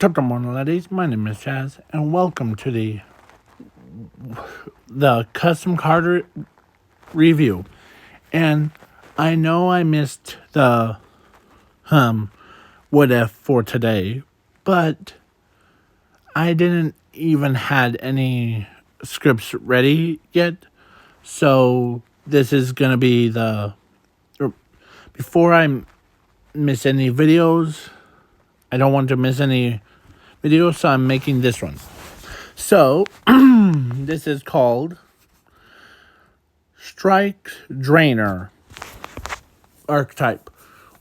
Top morning, ladies. My name is Chaz, and welcome to the custom card review. And I know I missed the what if for today, but I didn't even had any scripts ready yet. So this is gonna be before I miss any videos. I don't want to miss any videos, so I'm making this one. So this is called Strike Drainer archetype,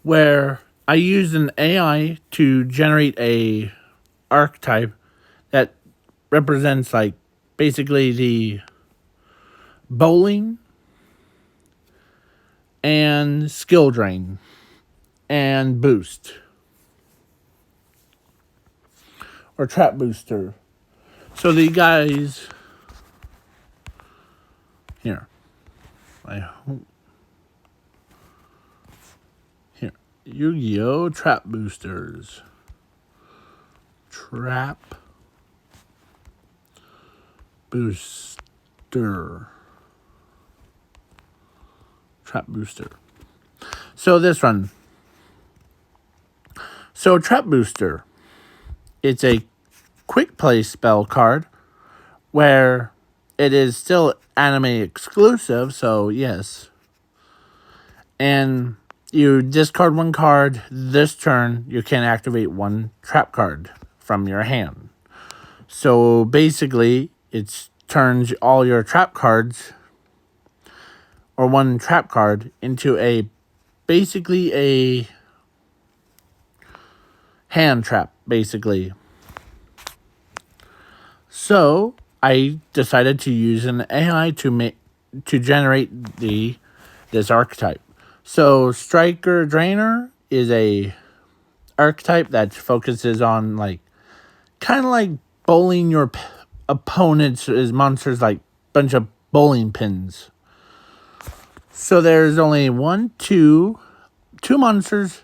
where I used an AI to generate a archetype that represents like basically the bowling and skill drain and boost or trap booster. So the guys here, I hope here, Yu-Gi-Oh! Trap boosters. Trap booster. Trap booster. So this one. So trap booster. It's a quick play spell card where it is still anime exclusive, so yes. And you discard one card. This turn, you can activate one trap card from your hand. So basically, it turns all your trap cards or one trap card into basically a hand trap, basically. So I decided to use an AI to generate this archetype. So Striker Drainer is a archetype that focuses on kind of like bowling your opponent's monsters like bunch of bowling pins. So there's only two monsters,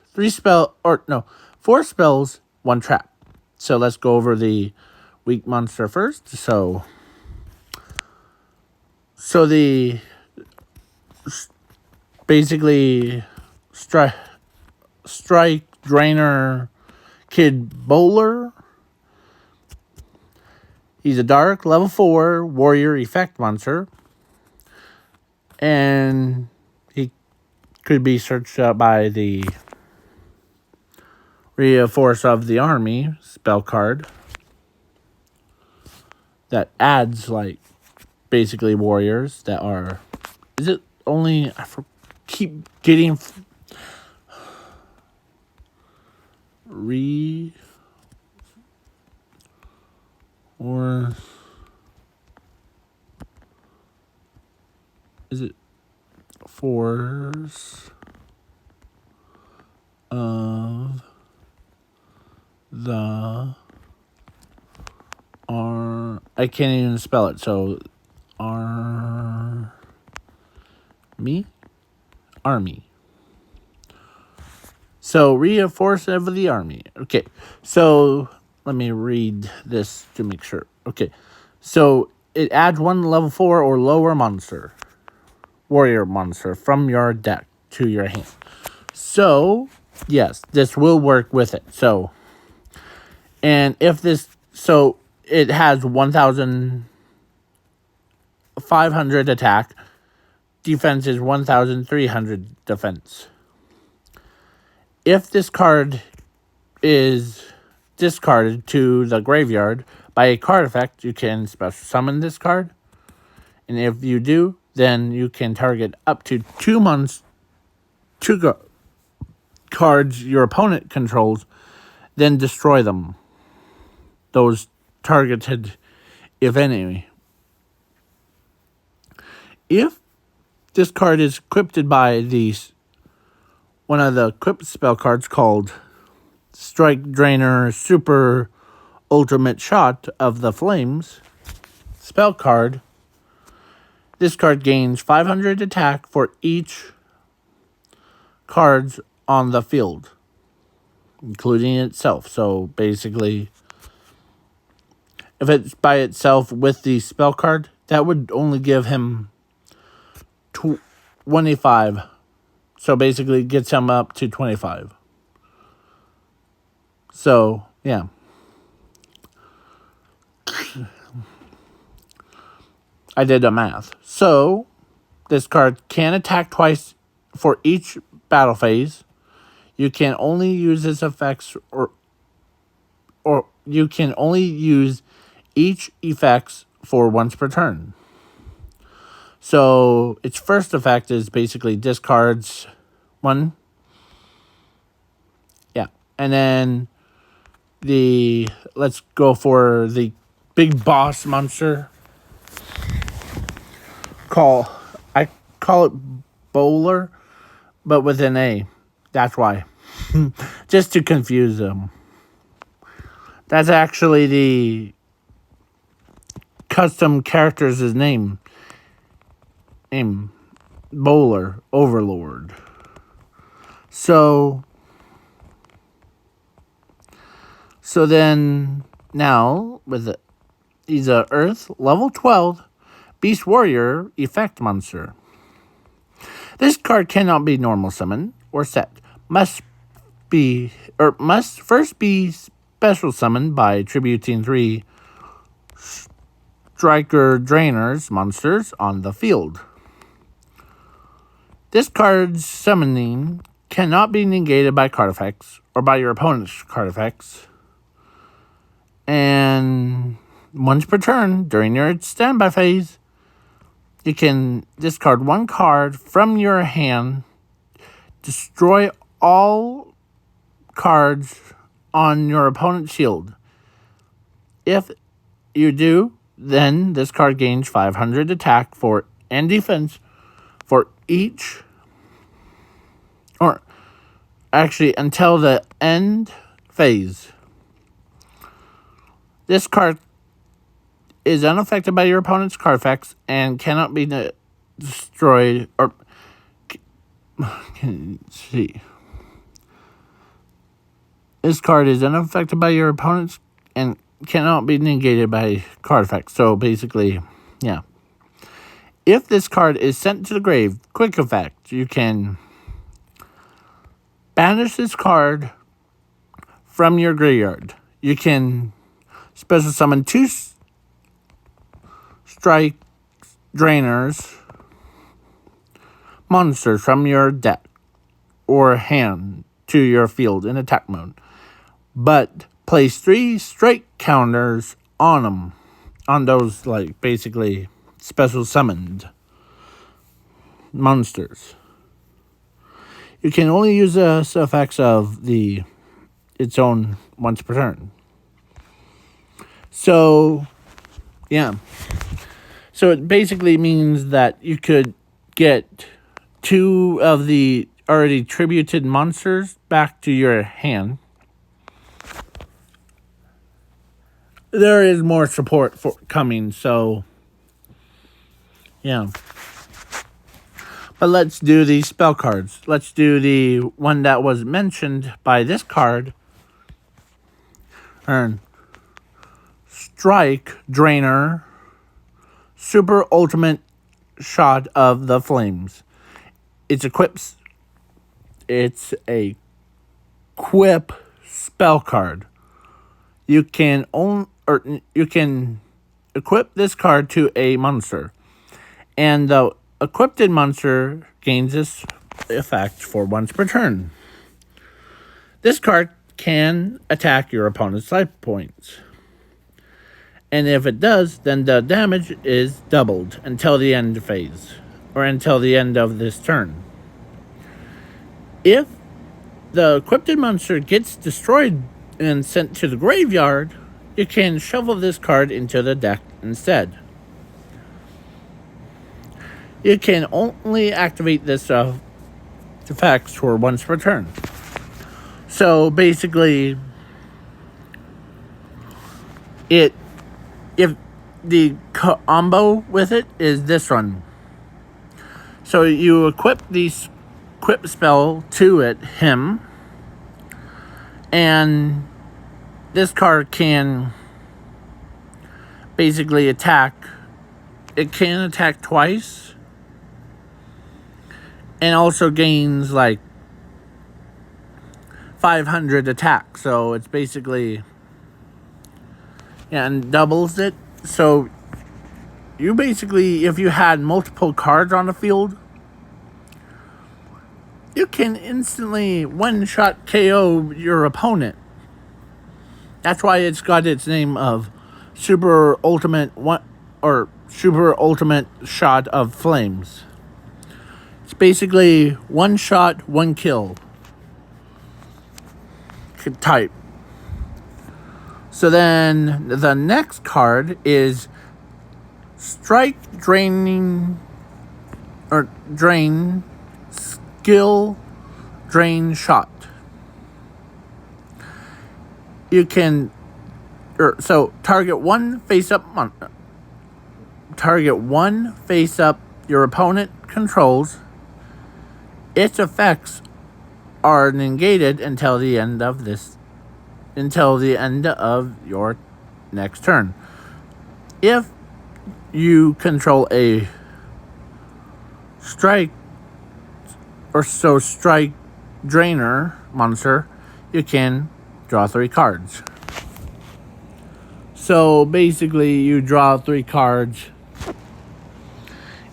four spells, one trap. So let's go over the weak monster first. So the basically strike drainer kid bowler. He's a dark level 4 warrior effect monster, and he could be searched out by the Reinforce of the Army spell card that adds basically warriors that are. Is it only? Keep getting or is it force of the I can't even spell it. So army. So reinforce of the army. Okay. So let me read this to make sure. Okay. So it adds one level 4 or lower warrior monster from your deck to your hand. So yes, this will work with it. So, and if this, so it has 1,500 attack. Defense is 1,300 defense. If this card is discarded to the graveyard by a card effect, you can special summon this card. And if you do, then you can target up to 2 cards your opponent controls, then destroy them. Those targeted, if any. If this card is equipped by one of the equipped spell cards called Strike Drainer Super Ultimate Shot of the Flames spell card, this card gains 500 attack for each cards on the field, including itself. So basically, if it's by itself with the spell card, that would only give him 25. So basically it gets him up to 25. So, yeah. I did the math. So, this card can attack twice for each battle phase. You can only use its effects or you can only use each effects for once per turn. So, its first effect is basically discards 1. Yeah. And then let's go for the big boss monster. I call it Bowler, but with an A. That's why. Just to confuse them. That's actually the custom character's name. Bowler Overlord. So then now he's a Earth level 12 Beast Warrior effect monster. This card cannot be normal summoned or set. Must first be special summoned by attributing 3 Striker Drainers monsters on the field. This card's summoning cannot be negated by card effects or by your opponent's card effects. And once per turn during your standby phase, you can discard 1 card from your hand, destroy all cards on your opponent's shield. If you do, then this card gains 500 attack and defense for each, or actually until the end phase. This card is unaffected by your opponent's card effects and cannot be destroyed or can you see. This card is unaffected by your opponent's and cannot be negated by card effects. So basically, yeah. If this card is sent to the grave, quick effect, you can banish this card from your graveyard. You can special summon 2 Strike Drainers monsters from your deck or hand to your field in attack mode, but place 3 strike counters on them, on those like basically special summoned monsters. You can only use the effects of its own once per turn. So, yeah. So it basically means that you could get 2 of the already tributed monsters back to your hand. There is more support for coming, so yeah. But let's do the spell cards. Let's do the one that was mentioned by this card. Earn Strike Drainer Super Ultimate Shot of the Flames. It's a quip spell card. You can equip this card to a monster, and the equipped monster gains this effect for once per turn. This card can attack your opponent's life points, and if it does, then the damage is doubled until the end phase, or until the end of this turn. If the equipped monster gets destroyed and sent to the graveyard, you can shuffle this card into the deck instead. You can only activate this effects for once per turn. So basically, if the combo with it is this one. So you equip the equip spell to him, and this card can basically attack. It can attack twice. And also gains like 500 attack. So it's basically, yeah, and doubles it. So you basically, if you had multiple cards on the field, you can instantly one-shot KO your opponent. That's why it's got its name of Super Ultimate Shot of Flames. It's basically one shot, one kill type. So then the next card is Strike Draining or Drain Skill Drain Shot. You can target one face up your opponent controls. Its effects are negated until the end of your next turn. If you control a strike drainer monster, you can draw 3 cards. So basically you draw 3 cards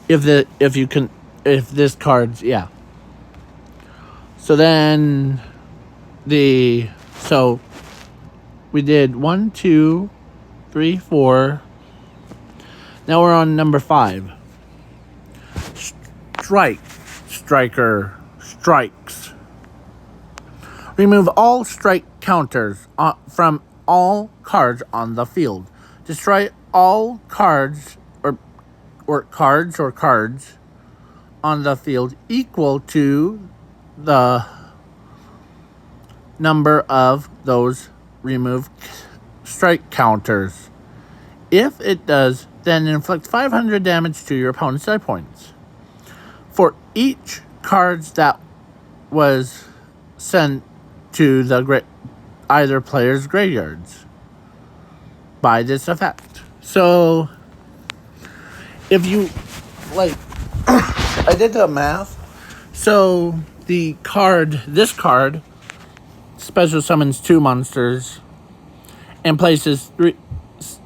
if this card's, yeah. So then we did 1, 2, 3, 4. Now we're on number 5. Striker strikes. Remove all strike counters from all cards on the field. Destroy all cards or cards on the field equal to the number of those removed strike counters. If it does, then inflict 500 damage to your opponent's die points. For each card that was sent to the either player's graveyards by this effect. So if you I did the math. So this card special summons 2 monsters and places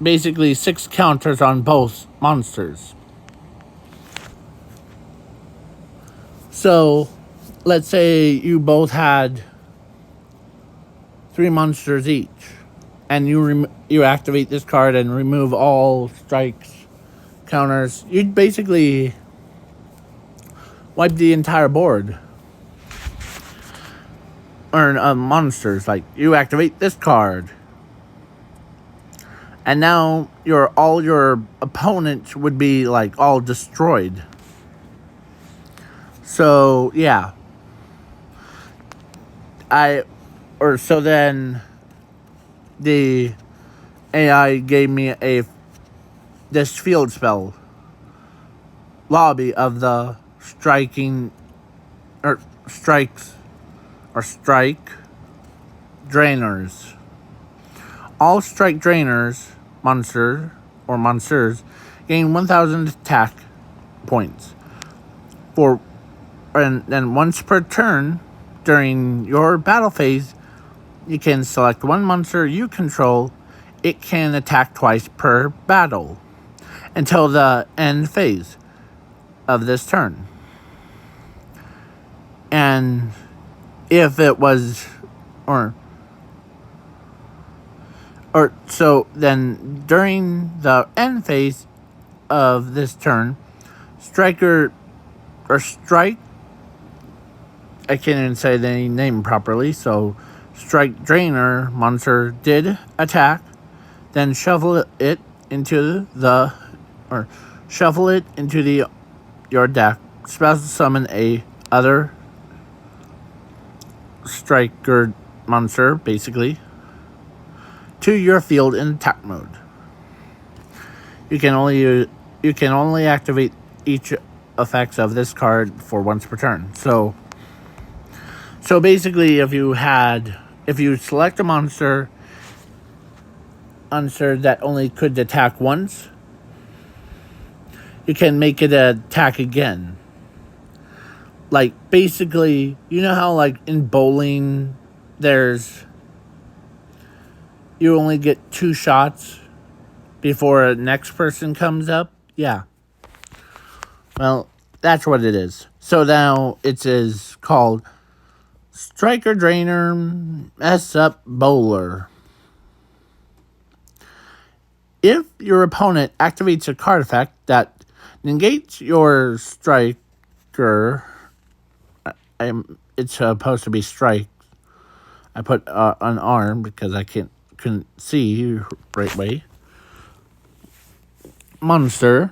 basically 6 counters on both monsters. So let's say you both had 3 monsters each, and you activate this card and remove all strikes counters. You'd basically wipe the entire board. Or monsters. Like, you activate this card, and now all your opponents would be like all destroyed. So yeah. So then the AI gave me this field spell lobby of the strike drainers. All strike drainers monsters gain 1,000 attack points and then once per turn during your battle phase, you can select one monster you control. It can attack twice per battle until the end phase of this turn. And if it was then during the end phase of this turn, strike, I can't even say the name properly, so strike drainer monster did attack, then shuffle it into your deck, special summon a other striker monster, basically, to your field in attack mode. You can only activate each effects of this card for once per turn. So basically, if you select a monster monster that only could attack once, you can make it attack again. Like, basically, you know how, like, in bowling, you only get 2 shots before the next person comes up? Yeah. Well, that's what it is. So now it is called Striker Drainer Mess Up Bowler. If your opponent activates a card effect that negates your striker, it's supposed to be strike. I put an arm because I couldn't see right way. Monster's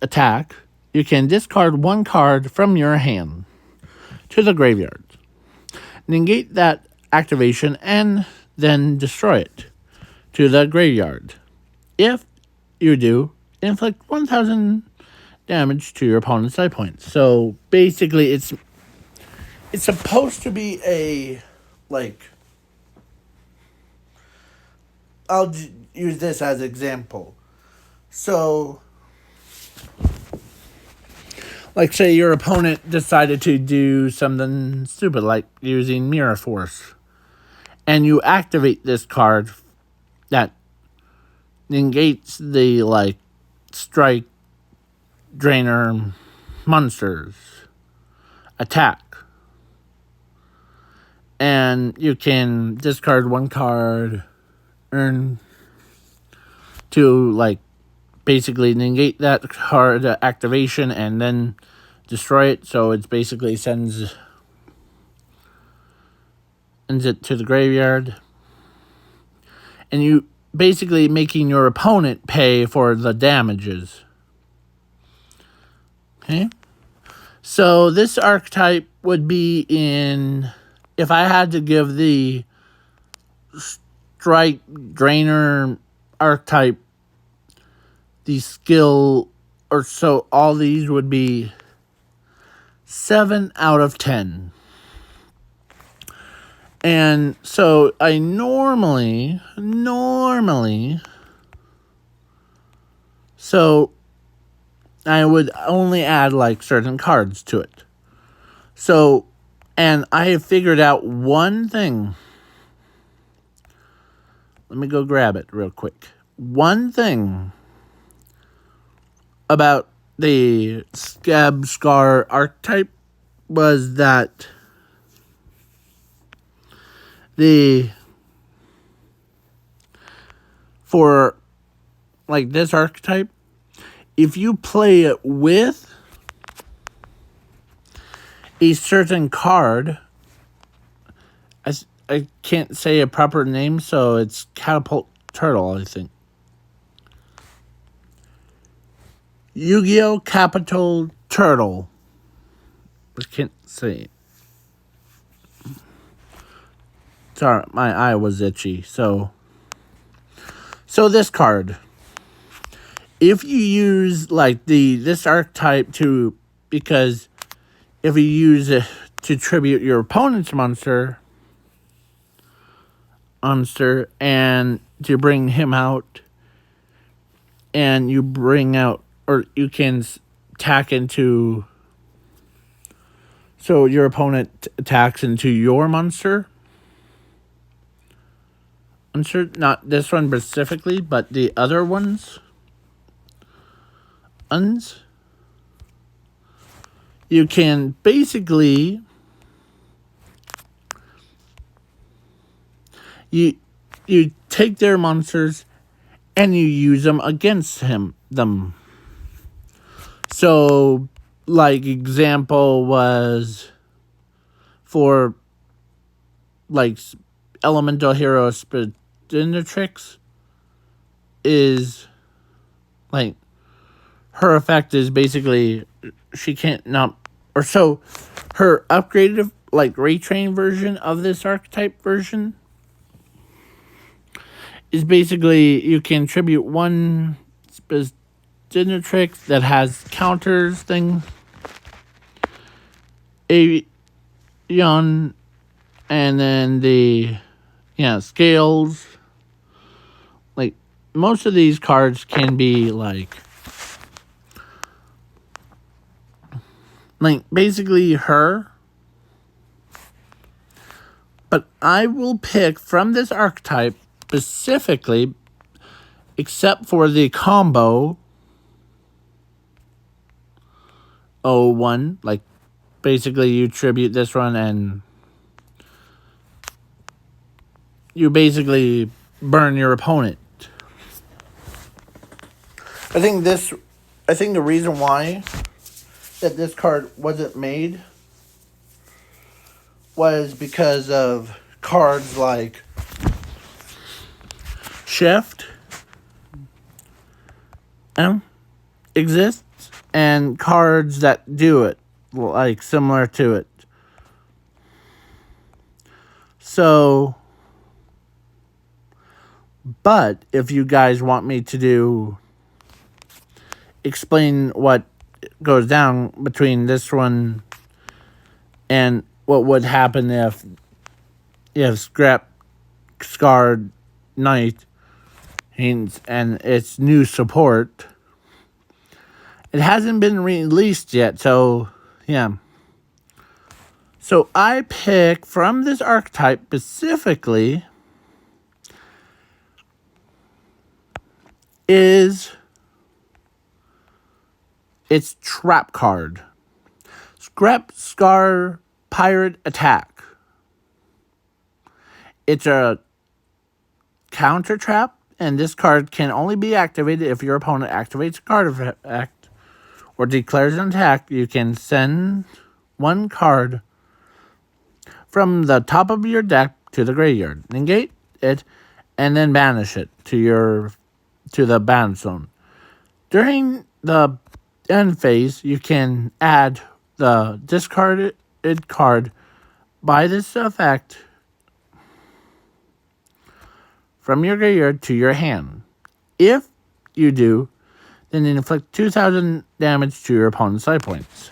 attack. You can discard 1 card from your hand to the graveyard. Negate that activation and then destroy it to the graveyard. If you do, inflict 1,000 damage to your opponent's life points. So basically, it's supposed to be a, like, I'll use this as an example. So, like, say your opponent decided to do something stupid, like using Mirror Force, and you activate this card that negates the, like, strike drainer monsters attack. And you can discard 1 card, earn to, like, basically negate that card activation and then destroy it. So it's basically sends it to the graveyard. And you basically making your opponent pay for the damages. Okay? So this archetype would be in, if I had to give the Strike Drainer archetype the skill, or so, all these would be 7 out of 10. And so I normally, so I would only add, like, certain cards to it. So, and I have figured out one thing. Let me go grab it real quick. One thing about the Scab Scar archetype was that for, like, this archetype, if you play it with a certain card, I can't say a proper name, so it's Catapult Turtle, I think. Yu-Gi-Oh! Capital Turtle. I can't say it. Sorry, my eye was itchy. So this card, if you use, like, this archetype because if you use it to tribute your opponent's monster and to bring him out, and you bring out, or you can tack into, so your opponent attacks into your monster, not this one specifically, but the other ones, you can basically, you take their monsters and you use them against them. So, like, example was for, like, Elemental Hero Spinatrix is, like, her effect is basically she can't not, or so her upgraded, like, retrain version of this archetype version is basically you can tribute 1 Spinatrix that has counters thing, Aeon, and then the scales. Like, most of these cards can be like basically her. But I will pick from this archetype specifically, except for the combo 01. Like, basically you tribute this one and you basically burn your opponent. I think the reason why that this card wasn't made was because of cards like Shift exists, and cards that do it, like similar to it. So, but if you guys want me to explain what goes down between this one and what would happen if Scrap Scarred Knight and its new support. It hasn't been released yet, so yeah. So I pick from this archetype specifically is its trap card. Scrap Scar Pirate Attack. It's a counter trap, and this card can only be activated if your opponent activates a card effect or declares an attack. You can send one card from the top of your deck to the graveyard, negate it, and then banish it to the ban zone. During the end phase, you can add the discarded card by this effect from your graveyard to your hand. If you do, then inflict 2,000 damage to your opponent's side points.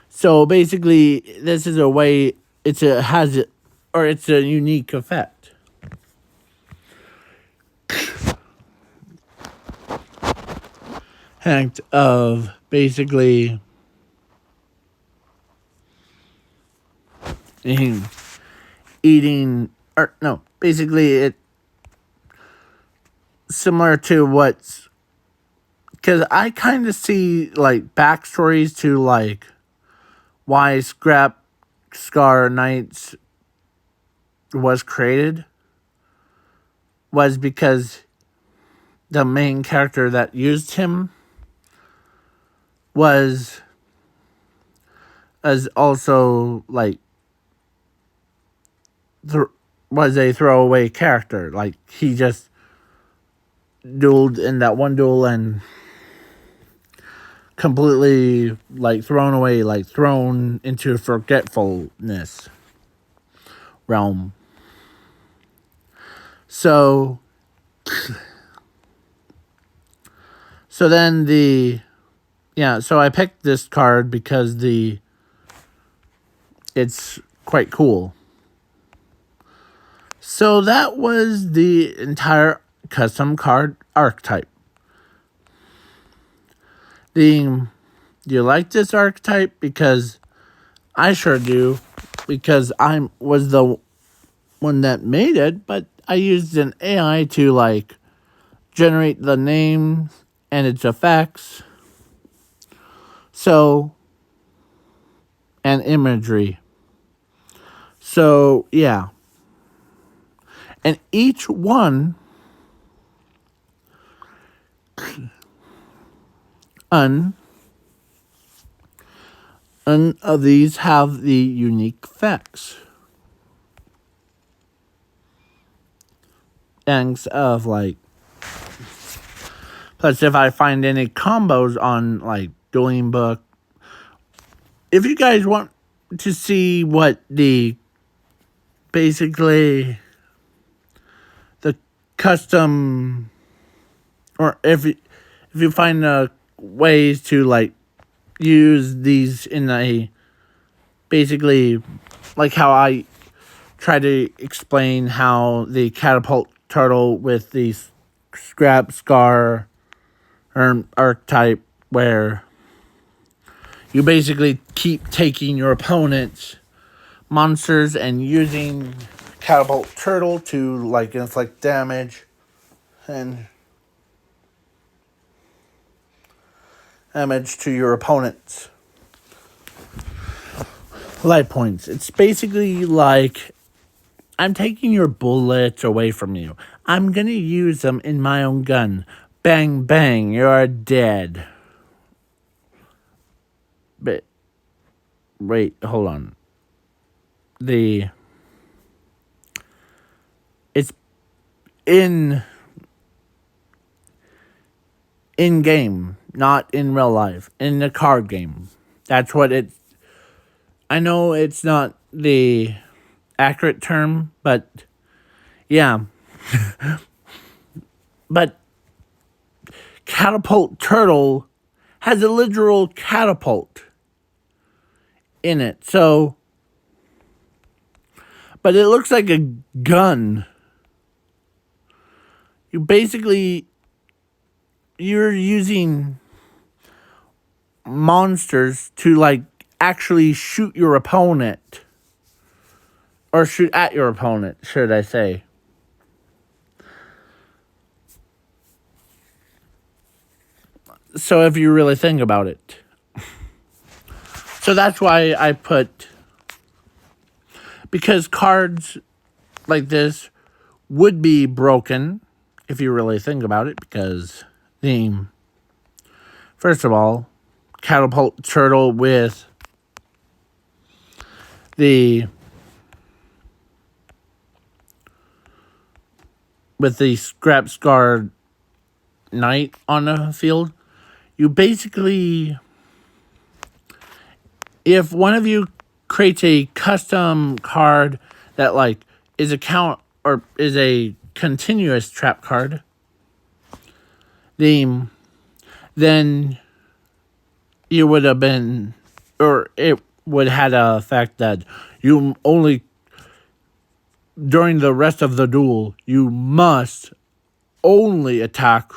So basically, this is a way it's a unique effect. Act of basically basically it similar to what's, because I kind of see like backstories to like why Scrap Scar Knights was created was because the main character that used him was also like was a throwaway character. Like, he just dueled in that one duel and completely like thrown away, like thrown into forgetfulness realm. So then so I picked this card because it's quite cool. So that was the entire custom card archetype. Do you like this archetype? Because I sure do. Because I was the one that made it, but I used an AI to like generate the name and its effects. So, and imagery. So, yeah. And each one of these have the unique effects. Thanks of like, plus if I find any combos on like Dueling Book, if you guys want to see what basically the custom, or if you find ways to like use these in a basically like how I try to explain how the catapult turtle with the scrap scar archetype, where you basically keep taking your opponent's monsters and using catapult turtle to like inflict damage and damage to your opponent's life points. It's basically like, I'm taking your bullets away from you. I'm gonna use them in my own gun. Bang, bang, you're dead. But, wait, hold on. It's in game, not in real life. In the card game. That's what it's... I know it's not the accurate term, but yeah. But catapult turtle has a literal catapult in it. So, but it looks like a gun. You're using monsters to like actually shoot your opponent. Or shoot at your opponent, should I say. So if you really think about it. So that's why I put... Because cards like this would be broken, if you really think about it, because first of all, catapult turtle with the scrap scar knight on the field, you basically, if one of you creates a custom card that like is a continuous trap card, then you would have been, or it would have had a effect that you only, during the rest of the duel, you must only attack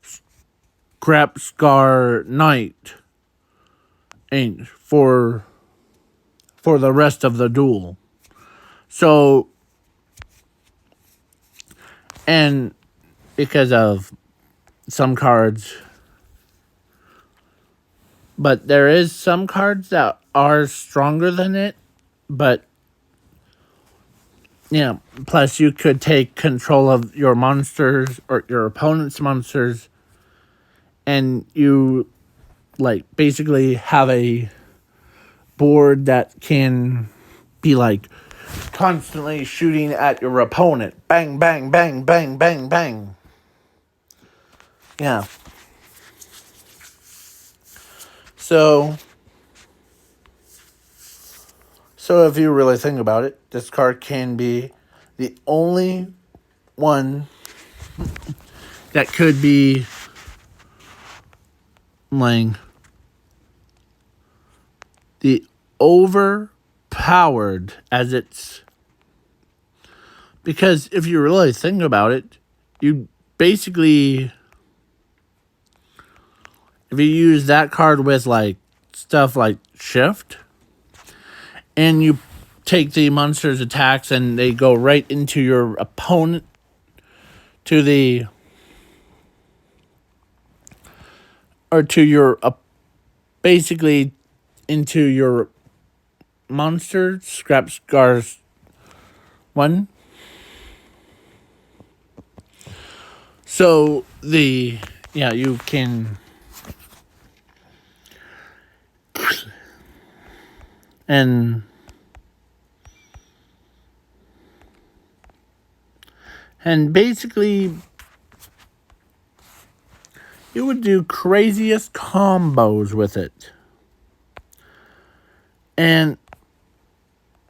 Scrap Scar Knight and for the rest of the duel. So, and because of some cards, but there is some cards that are stronger than it, but yeah, plus you could take control of your monsters or your opponent's monsters, and you like basically have a board that can be like constantly shooting at your opponent. Bang, bang, bang, bang, bang, bang. Yeah. So if you really think about it, this card can be the only one that could be like the overpowered as it's, because if you really think about it, you basically, if you use that card with like stuff like shift, and you take the monster's attacks and they go right into your opponent, basically into your monster, Scrap Scars 1. So you can, and basically you would do craziest combos with it. And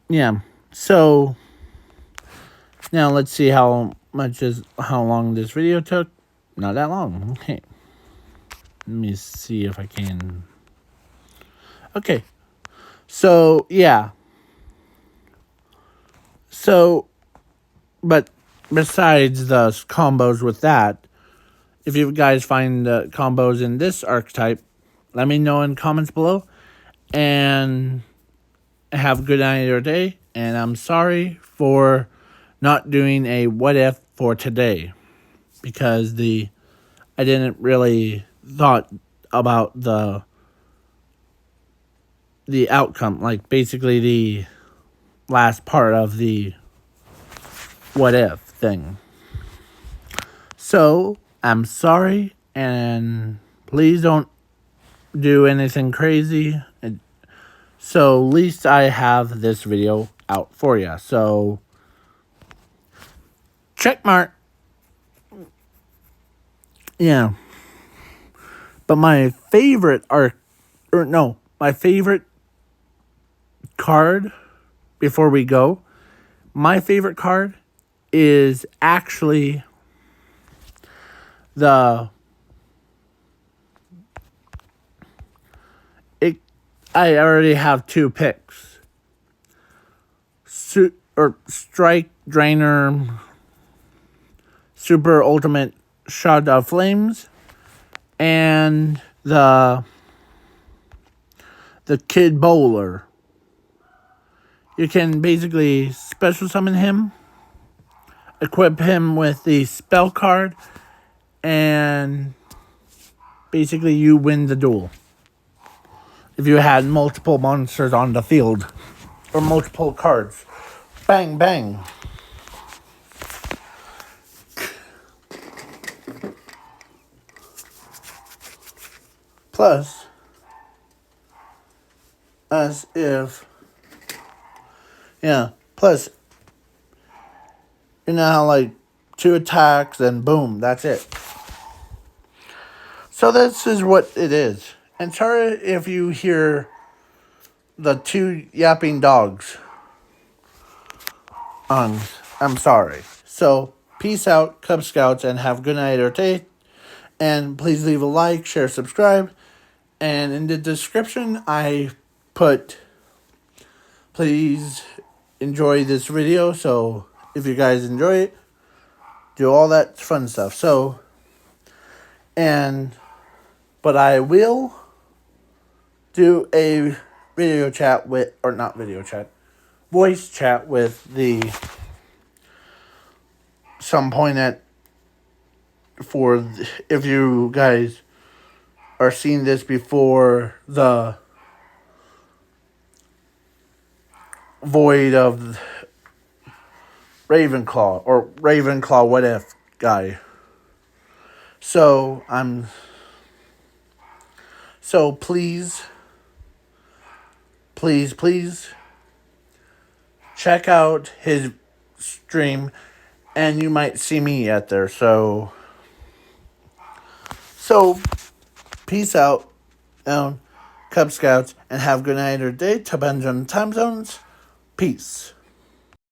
yeah, so now let's see how long this video took. Not that long. Okay. Let me see if I can. Okay. So, yeah. So, but besides the combos with that, if you guys find the combos in this archetype, let me know in comments below. And have a good night or day. And I'm sorry for not doing a what if for today, because I didn't really thought about the outcome, like basically the last part of the what if thing. So I'm sorry, and please don't do anything crazy. So at least I have this video out for you. So check mark. Yeah. But my favorite my favorite card before we go, my favorite card is actually I already have two picks. Strike Drainer Super Ultimate Shot of Flames, and the Kid Bowler. You can basically special summon him, equip him with the spell card, and basically you win the duel. If you had multiple monsters on the field, or multiple cards. Bang, bang. Plus, plus, you know how like 2 attacks and boom, that's it. So this is what it is. And sorry if you hear the 2 yapping dogs. I'm sorry. So, peace out, Cub Scouts, and have a good night or day. And please leave a like, share, subscribe. And in the description, I put, please enjoy this video. So, if you guys enjoy it, do all that fun stuff. So, but I will do a video chat with, or not video chat, voice chat with some point if you guys are seeing this before the Void of Ravenclaw, or Ravenclaw what if guy. So please check out his stream, and you might see me at there. So peace out, Cub Scouts, and have a good night or day. Depends on time zones. Peace.